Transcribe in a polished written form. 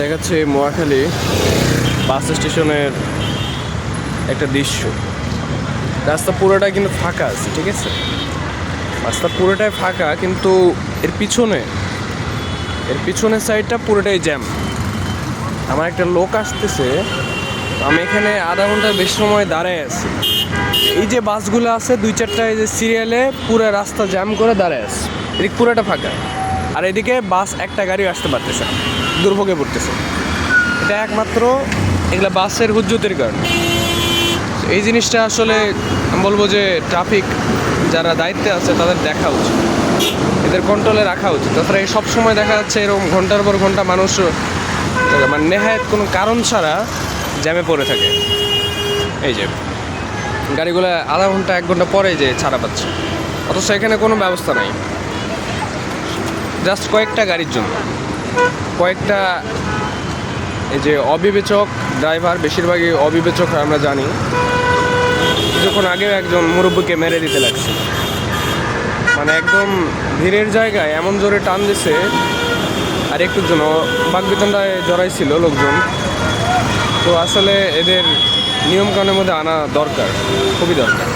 দেখাচ্ছি মহাখালী বাস স্টেশনের একটা দৃশ্য। রাস্তা পুরোটা কিন্তু ফাঁকা আছে, ঠিক আছে, রাস্তা পুরোটাই ফাঁকা, কিন্তু এর পিছনের সাইডটা পুরোটাই জ্যাম। আমার একটা লোক আসতেছে, আমি এখানে আধা ঘন্টার বেশি সময় দাঁড়ায় আছি। এই যে বাসগুলো আছে দুই চারটা, এই যে সিরিয়ালে পুরো রাস্তা জ্যাম করে দাঁড়ায় আছে, এদিক পুরোটা ফাঁকা, আর এদিকে বাস একটা গাড়িও আসতে পারতেছে, দুর্ভোগে পড়তেছে। এটা একমাত্র এগুলা বাসের হুজ্জতের কারণে। এই জিনিসটা আসলে আমি বলবো যে ট্রাফিক যারা দায়িত্বে আছে তাদের দেখা উচিত, এদের কন্ট্রোলে রাখা উচিত। তাছাড়া এই সবসময় দেখা যাচ্ছে এরকম ঘন্টার পর ঘন্টা মানুষ মানে নেহায়েত কোনো কারণ ছাড়া জ্যামে পড়ে থাকে। এই যে গাড়িগুলো আধা ঘন্টা এক ঘন্টা পরে যে ছাড়া পাচ্ছে, অথচ এখানে কোনো ব্যবস্থা নাই, জাস্ট কয়েকটা গাড়ির জন্য। কয়েকটা এই যে অবিবেচক ড্রাইভার, বেশিরভাগই অবিবেচক হয় আমরা জানি। যখন আগেও একজন মুরব্বীকে মেরে দিতে লাগছে, মানে একদম ভিড়ের জায়গায় এমন জোরে টান দিছে, আর একটু জন্য বাকবিতণ্ডায় জড়াইছিল লোকজন। তো আসলে এদের নিয়মকানুনের মধ্যে আনা দরকার, খুবই দরকার।